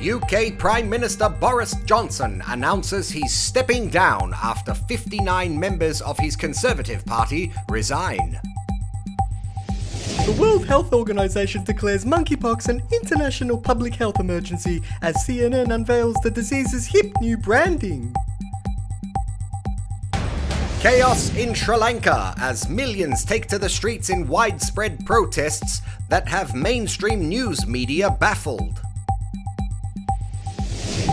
UK Prime Minister Boris Johnson announces he's stepping down after 59 members of his Conservative Party resign. The World Health Organization declares monkeypox an international public health emergency as CNN unveils the disease's hip new branding. Chaos in Sri Lanka as millions take to the streets in widespread protests that have mainstream news media baffled.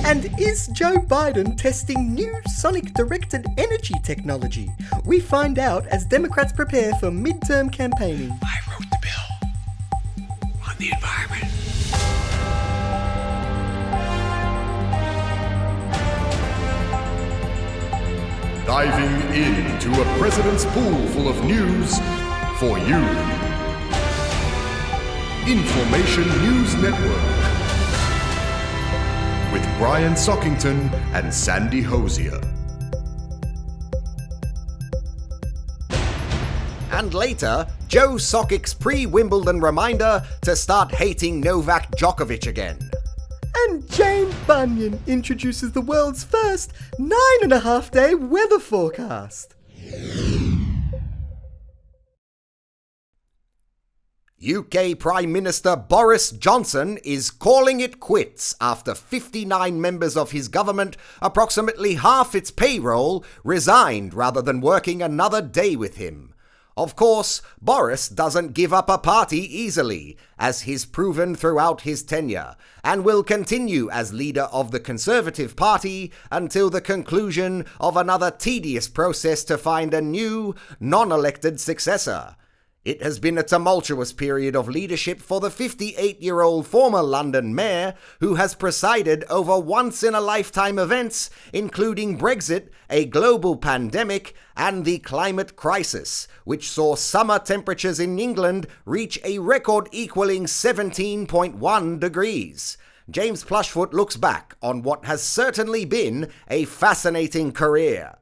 And is Joe Biden testing new sonic-directed energy technology? We find out as Democrats prepare for midterm campaigning. I wrote the bill on the environment. Diving into a president's pool full of news for you. Information News Network. With Brian Sockington and Sandy Hosier. And later, Joe Sockic's pre-Wimbledon reminder to start hating Novak Djokovic again. And Jane Bunyan introduces the world's first 9.5-day weather forecast. UK Prime Minister Boris Johnson is calling it quits after 59 members of his government, approximately half its payroll, resigned rather than working another day with him. Of course, Boris doesn't give up a party easily, as he's proven throughout his tenure, and will continue as leader of the Conservative Party until the conclusion of another tedious process to find a new, non-elected successor. It has been a tumultuous period of leadership for the 58-year-old former London mayor, who has presided over once-in-a-lifetime events, including Brexit, a global pandemic, and the climate crisis, which saw summer temperatures in England reach a record equaling 17.1 degrees. James Plushfoot looks back on what has certainly been a fascinating career.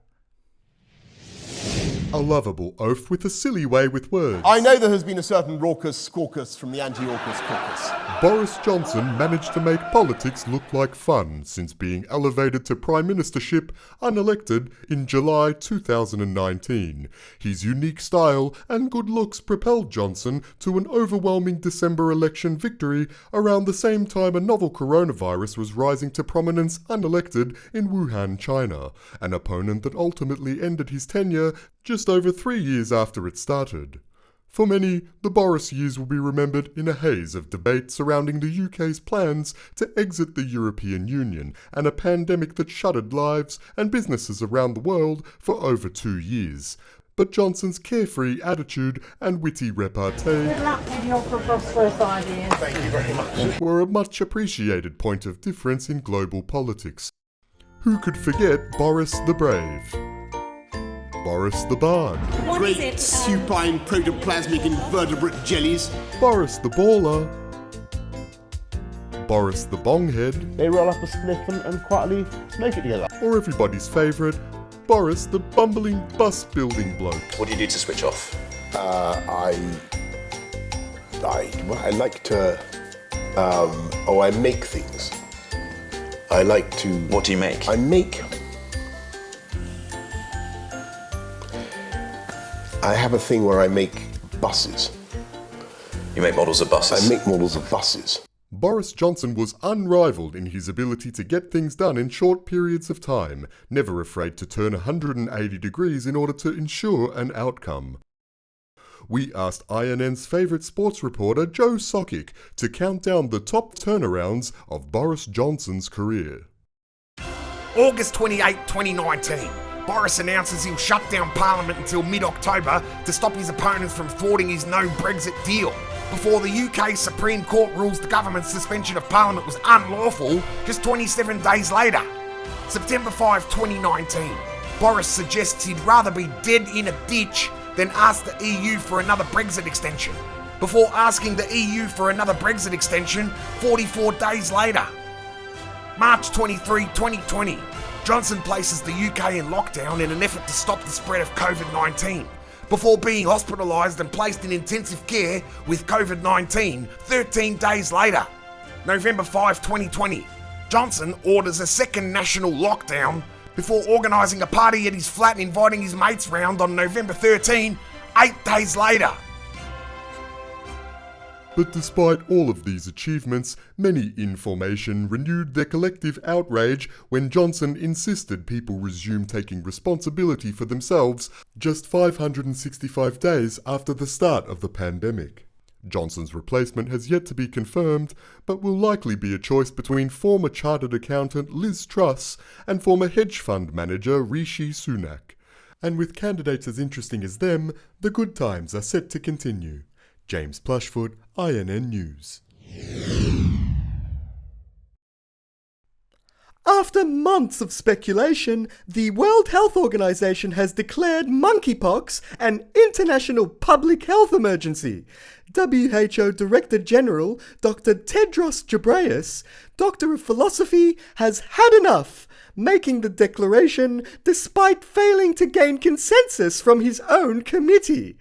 A lovable oaf with a silly way with words. I know there has been a certain raucous caucus from the anti-AUKUS caucus. Boris Johnson managed to make politics look like fun since being elevated to Prime Ministership unelected in July 2019. His unique style and good looks propelled Johnson to an overwhelming December election victory around the same time a novel coronavirus was rising to prominence unelected in Wuhan, China, an opponent that ultimately ended his tenure just over 3 years after it started. For many, the Boris years will be remembered in a haze of debate surrounding the UK's plans to exit the European Union and a pandemic that shuttered lives and businesses around the world for over 2 years. But Johnson's carefree attitude and witty repartee Good luck with your preposterous ideas. Thank you very much. were a much appreciated point of difference in global politics. Who could forget Boris the Brave? Boris the Bard, What Great is it? supine protoplasmic invertebrate jellies. Boris the Baller, Boris the Bonghead, They roll up a spliff and quietly smoke it together. or everybody's favourite, Boris the bumbling bus building bloke. What do you do to switch off? I like to, I make things. I like to... What do you make? I have a thing where I make buses. You make models of buses. I make models of buses. Boris Johnson was unrivaled in his ability to get things done in short periods of time, never afraid to turn 180 degrees in order to ensure an outcome. We asked INN's favourite sports reporter Joe Sockick to count down the top turnarounds of Boris Johnson's career. August 28, 2019. Boris announces he'll shut down Parliament until mid-October to stop his opponents from thwarting his no-Brexit deal. Before the UK Supreme Court rules the government's suspension of Parliament was unlawful just 27 days later. September 5, 2019. Boris suggests he'd rather be dead in a ditch than ask the EU for another Brexit extension. Before asking the EU for another Brexit extension 44 days later. March 23, 2020. Johnson places the UK in lockdown in an effort to stop the spread of COVID-19, before being hospitalised and placed in intensive care with COVID-19 13 days later. November 5, 2020. Johnson orders a second national lockdown before organising a party at his flat and inviting his mates round on November 13, 8 days later. But despite all of these achievements, many in formation renewed their collective outrage when Johnson insisted people resume taking responsibility for themselves just 565 days after the start of the pandemic. Johnson's replacement has yet to be confirmed, but will likely be a choice between former chartered accountant Liz Truss and former hedge fund manager Rishi Sunak. And with candidates as interesting as them, the good times are set to continue. James Plushfoot, INN News. After months of speculation, the World Health Organization has declared monkeypox an international public health emergency. WHO Director General Dr. Tedros Ghebreyesus, Doctor of Philosophy, has had enough, making the declaration despite failing to gain consensus from his own committee.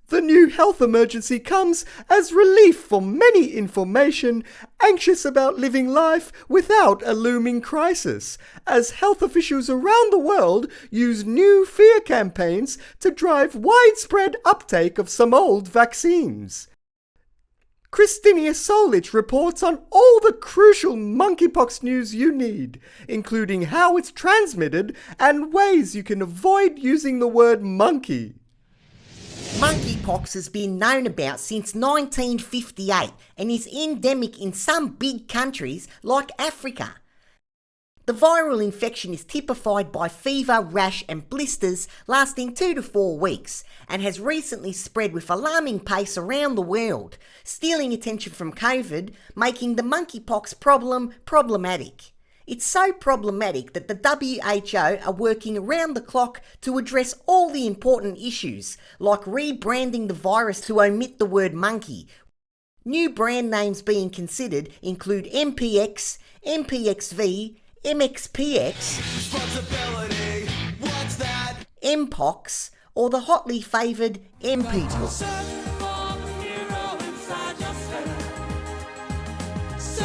The new health emergency comes as relief for many in formation anxious about living life without a looming crisis, as health officials around the world use new fear campaigns to drive widespread uptake of some old vaccines. Christinia Solich reports on all the crucial monkeypox news you need, including how it's transmitted and ways you can avoid using the word monkey. Monkeypox has been known about since 1958 and is endemic in some big countries like Africa. The viral infection is typified by fever, rash and blisters lasting 2 to 4 weeks and has recently spread with alarming pace around the world, stealing attention from COVID, making the monkeypox problem problematic. It's so problematic that the WHO are working around the clock to address all the important issues, like rebranding the virus to omit the word monkey. New brand names being considered include MPX, MPXV, MXPX, Mpox, or the hotly favoured MPpox.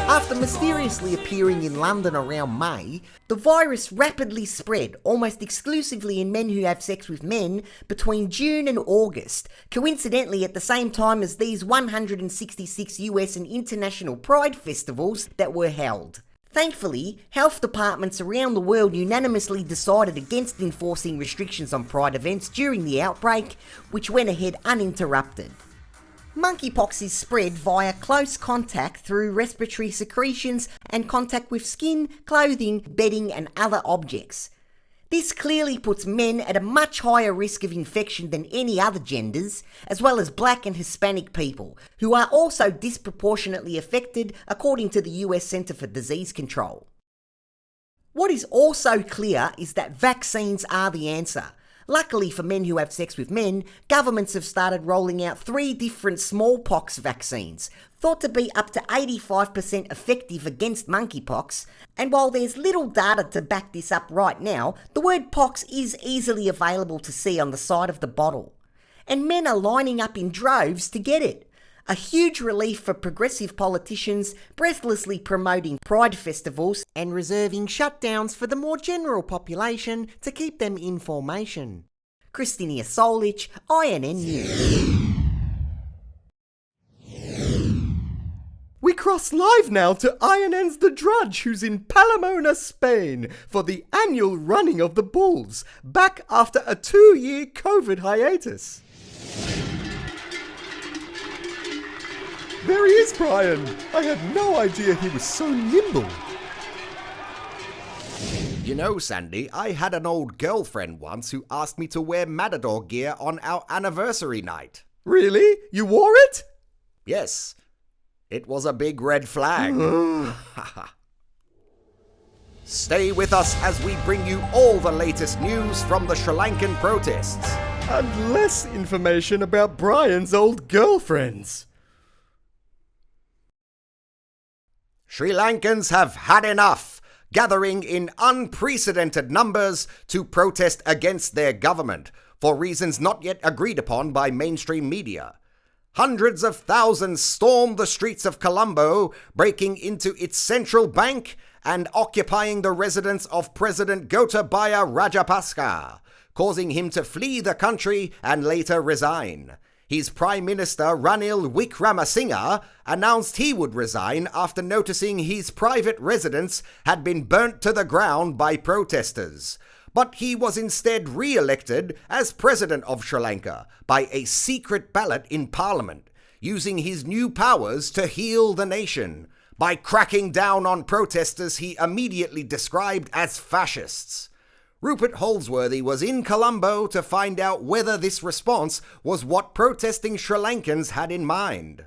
After mysteriously appearing in London around May, the virus rapidly spread almost exclusively in men who have sex with men between June and August, coincidentally at the same time as these 166 US and international Pride festivals that were held. Thankfully, health departments around the world unanimously decided against enforcing restrictions on Pride events during the outbreak, which went ahead uninterrupted. Monkeypox is spread via close contact through respiratory secretions and contact with skin, clothing, bedding and other objects. This clearly puts men at a much higher risk of infection than any other genders, as well as black and Hispanic people, who are also disproportionately affected according to the US Centre for Disease Control. What is also clear is that vaccines are the answer. Luckily for men who have sex with men, governments have started rolling out 3 different smallpox vaccines, thought to be up to 85% effective against monkeypox, and while there's little data to back this up right now, the word pox is easily available to see on the side of the bottle. And men are lining up in droves to get it. A huge relief for progressive politicians breathlessly promoting Pride festivals and reserving shutdowns for the more general population to keep them in formation. Christinia Solich, INN News. We cross live now to INN's The Drudge, who's in Palamona, Spain, for the annual running of the Bulls, back after a 2-year COVID hiatus. There he is, Brian. I had no idea he was so nimble. You know, Sandy, I had an old girlfriend once who asked me to wear Matador gear on our anniversary night. Really? You wore it? Yes. It was a big red flag. Stay with us as we bring you all the latest news from the Sri Lankan protests. And less information about Brian's old girlfriends. Sri Lankans have had enough, gathering in unprecedented numbers to protest against their government for reasons not yet agreed upon by mainstream media. Hundreds of thousands stormed the streets of Colombo, breaking into its central bank and occupying the residence of President Gotabaya Rajapaksa, causing him to flee the country and later resign. His Prime Minister Ranil Wickremesinghe announced he would resign after noticing his private residence had been burnt to the ground by protesters. But he was instead re-elected as President of Sri Lanka by a secret ballot in Parliament, using his new powers to heal the nation by cracking down on protesters he immediately described as fascists. Rupert Holsworthy was in Colombo to find out whether this response was what protesting Sri Lankans had in mind.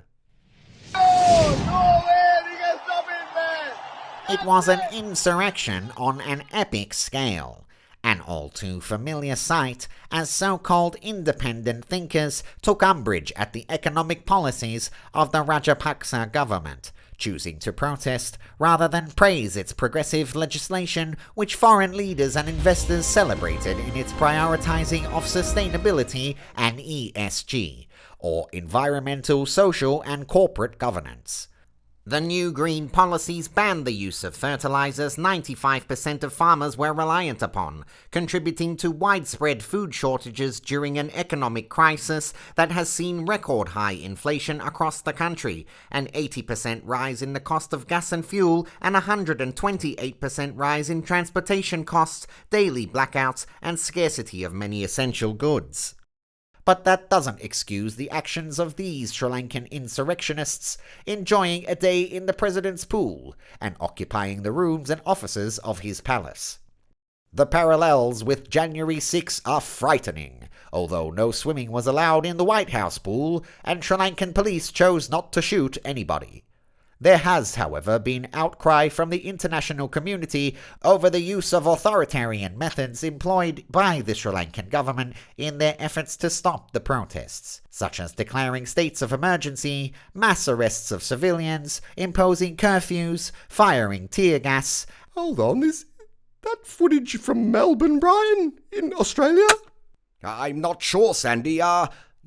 It was an insurrection on an epic scale. An all too familiar sight as so-called independent thinkers took umbrage at the economic policies of the Rajapaksa government, choosing to protest rather than praise its progressive legislation, which foreign leaders and investors celebrated in its prioritizing of sustainability and ESG, or environmental, social and corporate governance. The new green policies banned the use of fertilizers 95% of farmers were reliant upon, contributing to widespread food shortages during an economic crisis that has seen record high inflation across the country, an 80% rise in the cost of gas and fuel, and a 128% rise in transportation costs, daily blackouts, and scarcity of many essential goods. But that doesn't excuse the actions of these Sri Lankan insurrectionists enjoying a day in the president's pool and occupying the rooms and offices of his palace. The parallels with January 6 are frightening, although no swimming was allowed in the White House pool and Sri Lankan police chose not to shoot anybody. There has, however, been outcry from the international community over the use of authoritarian methods employed by the Sri Lankan government in their efforts to stop the protests, such as declaring states of emergency, mass arrests of civilians, imposing curfews, firing tear gas. Hold on, is that footage from Melbourne, Brian, in Australia? I'm not sure, Sandy.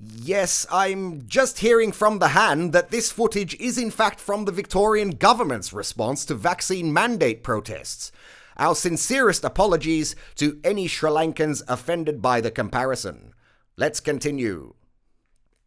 Yes, I'm just hearing from the hand that this footage is in fact from the Victorian government's response to vaccine mandate protests. Our sincerest apologies to any Sri Lankans offended by the comparison. Let's continue.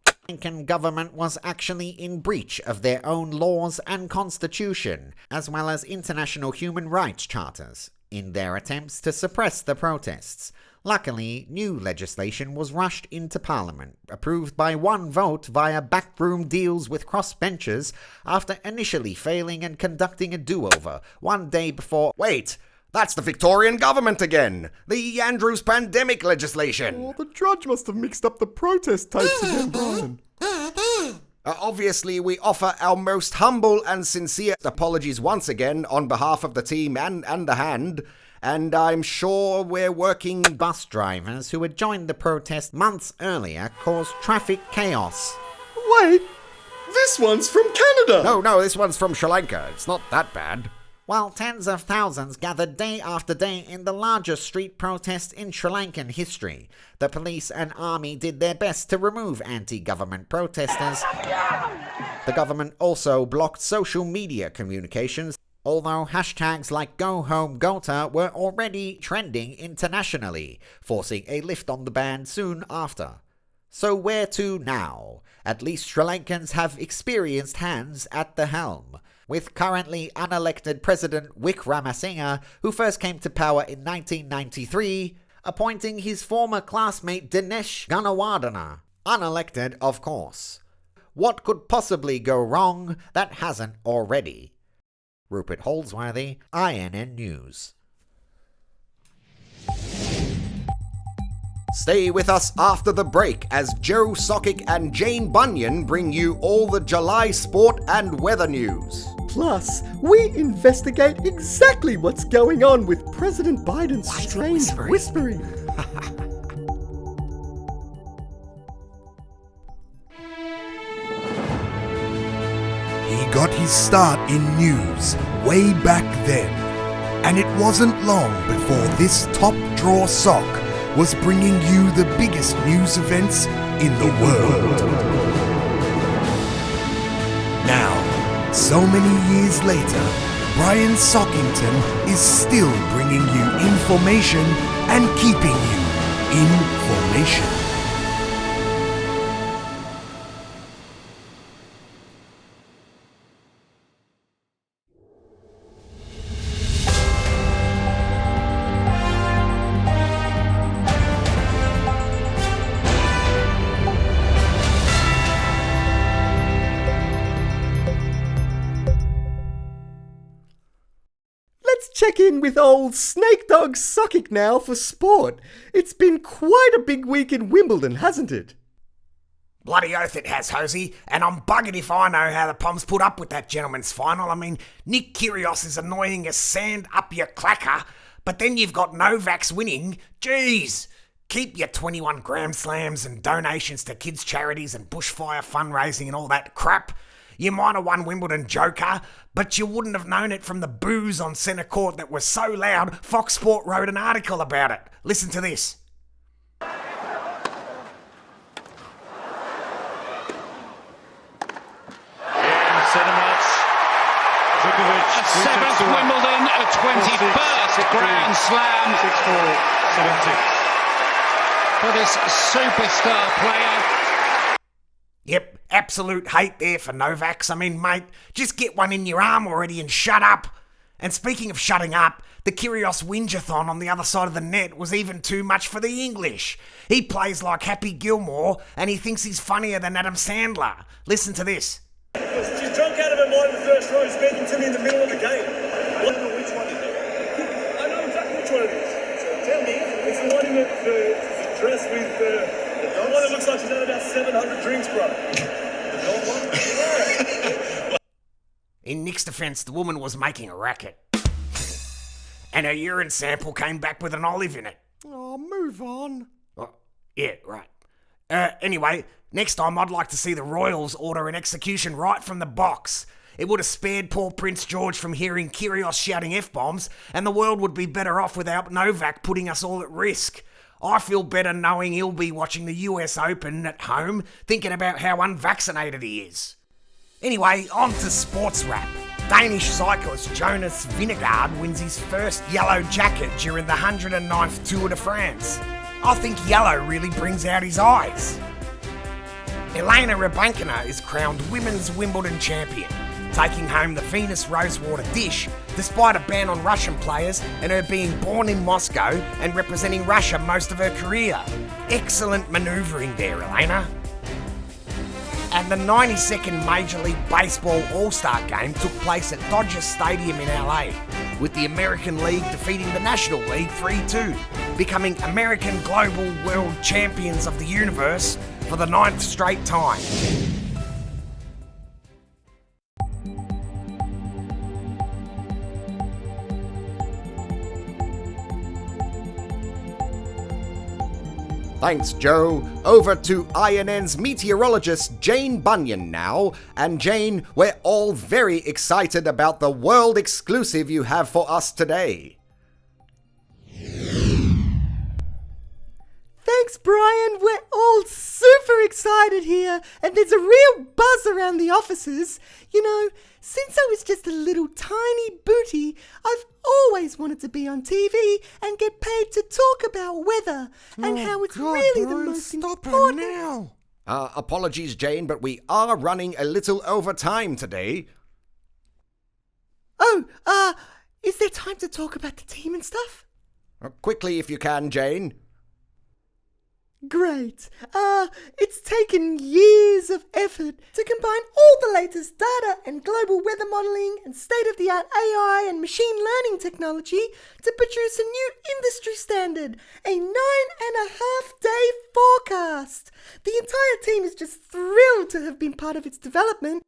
The Sri Lankan government was actually in breach of their own laws and constitution, as well as international human rights charters, in their attempts to suppress the protests. Luckily, new legislation was rushed into Parliament, approved by one vote via backroom deals with crossbenchers after initially failing and conducting a do-over 1 day before... Wait! That's the Victorian government again! The Andrews pandemic legislation! Oh, the Drudge must have mixed up the protest tapes again, Brian. Obviously, we offer our most humble and sincere apologies once again on behalf of the team and the hand. And I'm sure we're working... Bus drivers who had joined the protest months earlier caused traffic chaos. Wait, this one's from Canada! No, this one's from Sri Lanka. It's not that bad. While tens of thousands gathered day after day in the largest street protest in Sri Lankan history, the police and army did their best to remove anti-government protesters. The government also blocked social media communications, although hashtags like Go Home Gota were already trending internationally, forcing a lift on the ban soon after. So where to now? At least Sri Lankans have experienced hands at the helm, with currently unelected President Wickremesinghe, who first came to power in 1993, appointing his former classmate Dinesh Gunawardena, unelected of course. What could possibly go wrong that hasn't already? Rupert Holsworthy, INN News. Stay with us after the break as Joe Sockick and Jane Bunyan bring you all the July sport and weather news. Plus, we investigate exactly what's going on with President Biden's strange whispering. He got his start in news way back then, and it wasn't long before this top drawer sock was bringing you the biggest news events in the world. So many years later, Brian Sockington is still bringing you information and keeping you in formation. Check in with old Snake Dog Sockick now for sport. It's been quite a big week in Wimbledon, hasn't it? Bloody oath it has, Hosey, and I'm buggered if I know how the Poms put up with that gentleman's final. I mean, Nick Kyrgios is annoying as sand up your clacker, but then you've got Novak's winning. Jeez! Keep your 21 Grand Slams and donations to kids' charities and bushfire fundraising and all that crap. You might have won Wimbledon, joker, but you wouldn't have known it from the boos on centre court that was so loud Fox Sport wrote an article about it. Listen to this. A 7th Wimbledon, a 21st Grand Slam for this superstar player. Yep, absolute hate there for Novaks. I mean, mate, just get one in your arm already and shut up. And speaking of shutting up, the Kyrgios Winjathon on the other side of the net was even too much for the English. He plays like Happy Gilmore and he thinks he's funnier than Adam Sandler. Listen to this. She's drunk out of her mind in the first row, speaking to me in the middle of the game. I don't know which one it is. I know exactly which one it is. So tell me, it's the one in the dress with the one that looks like she's had about 700 drinks, bro. The dog one? In Nick's defence, the woman was making a racket. And her urine sample came back with an olive in it. Oh, move on. Oh, yeah, right. Anyway, next time I'd like to see the Royals order an execution right from the box. It would have spared poor Prince George from hearing Kyrgios shouting F-bombs, and the world would be better off without Novak putting us all at risk. I feel better knowing he'll be watching the US Open at home, thinking about how unvaccinated he is. Anyway, on to sports wrap. Danish cyclist Jonas Vingegaard wins his first yellow jacket during the 109th Tour de France. I think yellow really brings out his eyes. Elena Rybakina is crowned Women's Wimbledon champion, taking home the Venus Rosewater dish despite a ban on Russian players and her being born in Moscow and representing Russia most of her career. Excellent manoeuvring there, Elena. And the 92nd Major League Baseball All-Star Game took place at Dodger Stadium in LA, with the American League defeating the National League 3-2, becoming American Global World Champions of the Universe for the 9th straight time. Thanks, Joe. Over to INN's meteorologist Jane Bunyan now. And Jane, we're all very excited about the world exclusive you have for us today. Thanks, Brian. We're all super excited here, and there's a real buzz around the offices. You know, since I was just a little tiny booty, I've always wanted to be on TV and get paid to talk about weather and how it's really the most important. Now. Apologies, Jane, but we are running a little over time today. Oh, is there time to talk about the team and stuff? Quickly if you can, Jane. Great. It's taken years of effort to combine all the latest data and global weather modelling and state-of-the-art AI and machine learning technology to produce a new industry standard, a 9.5-day forecast. The entire team is just thrilled to have been part of its development.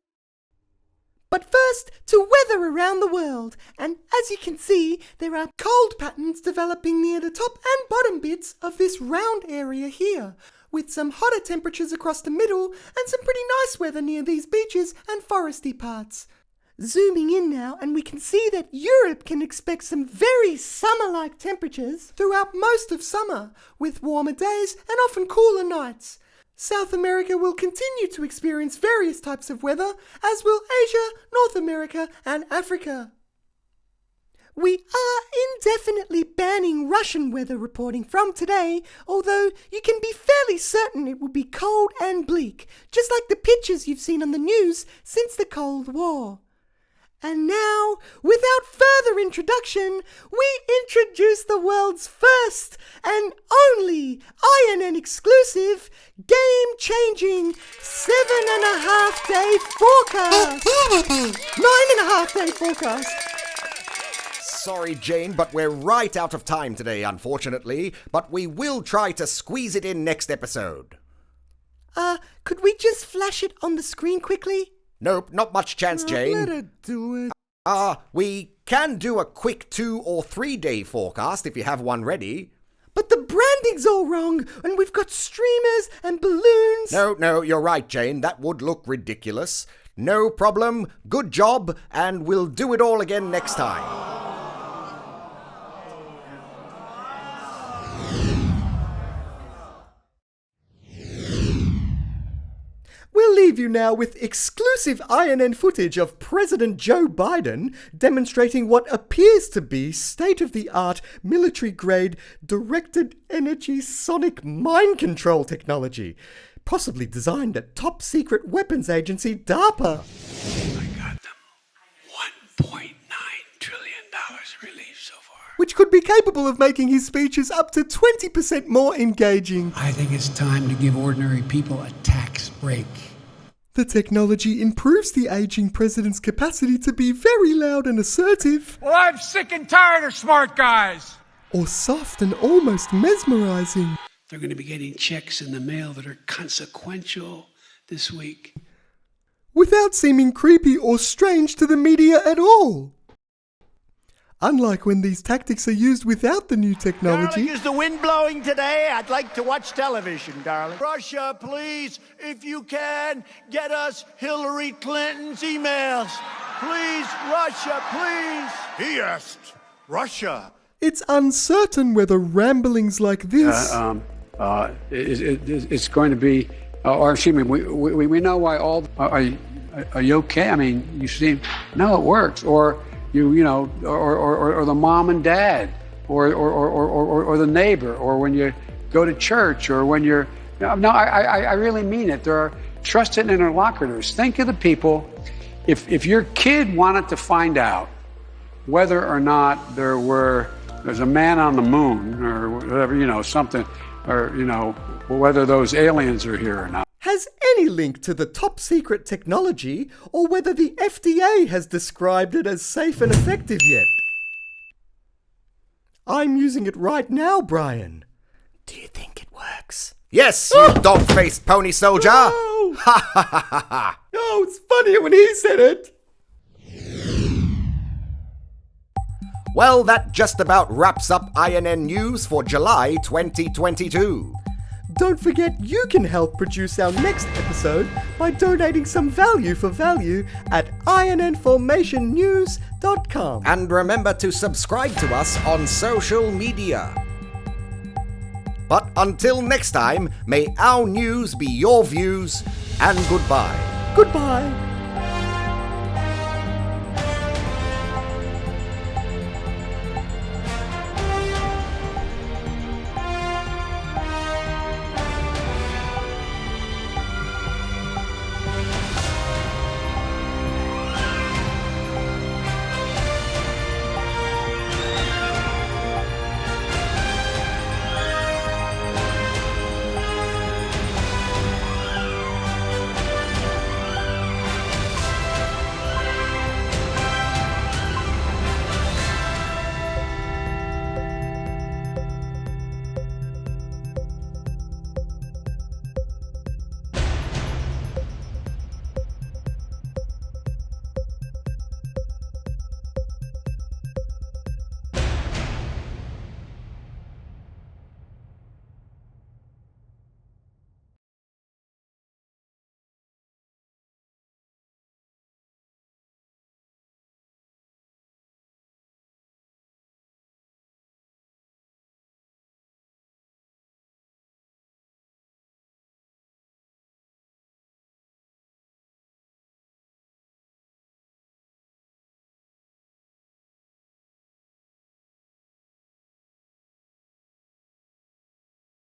But first, to weather around the world, and as you can see, there are cold patterns developing near the top and bottom bits of this round area here, with some hotter temperatures across the middle and some pretty nice weather near these beaches and foresty parts. Zooming in now, and we can see that Europe can expect some very summer-like temperatures throughout most of summer, with warmer days and often cooler nights. South America will continue to experience various types of weather, as will Asia, North America, and Africa. We are indefinitely banning Russian weather reporting from today, although you can be fairly certain it will be cold and bleak, just like the pictures you've seen on the news since the Cold War. And now, without further introduction, we introduce the world's first and only INN exclusive, game-changing 7.5-day forecast. 9.5-day forecast. Sorry, Jane, but we're right out of time today, unfortunately. But we will try to squeeze it in next episode. Could we just flash it on the screen quickly? Nope, not much chance, Jane. Let her do it. We can do a quick 2 or 3 day forecast if you have one ready. But the branding's all wrong, and we've got streamers and balloons. No, you're right, Jane. That would look ridiculous. No problem. Good job, and we'll do it all again next time. We'll leave you now with exclusive INN footage of President Joe Biden demonstrating what appears to be state-of-the-art military-grade directed energy sonic mind control technology, possibly designed at top-secret weapons agency DARPA. I got them. $1.9 trillion relief so far. Which could be capable of making his speeches up to 20% more engaging. I think it's time to give ordinary people a tax break. The technology improves the aging president's capacity to be very loud and assertive. Well, I'm sick and tired of smart guys. Or soft and almost mesmerizing. They're going to be getting checks in the mail that are consequential this week. Without seeming creepy or strange to the media at all. Unlike when these tactics are used without the new technology. Darling, is the wind blowing today? I'd like to watch television, darling. Russia, please, if you can, get us Hillary Clinton's emails. Please, Russia, please. He asked, Russia. It's uncertain whether ramblings like this... it's going to be... or excuse me, we know why all... Are you okay? I mean, you seem... No, it works. Or... You know, or the mom and dad, or the neighbor, or when you go to church, or when you're. No, I really mean it. There are trusted interlocutors. Think of the people. If your kid wanted to find out whether or not there's a man on the moon, or whatever, you know, something, or you know, whether those aliens are here or not. Has any link to the top-secret technology, or whether the FDA has described it as safe and effective yet? I'm using it right now, Brian. Do you think it works? Yes, you dog-faced pony soldier! No! Ha ha ha ha ha! No, it's funnier when he said it! Well, that just about wraps up INN News for July 2022. Don't forget you can help produce our next episode by donating some value for value at INNformationnews.com. And remember to subscribe to us on social media. But until next time, may our news be your views, and goodbye. Goodbye.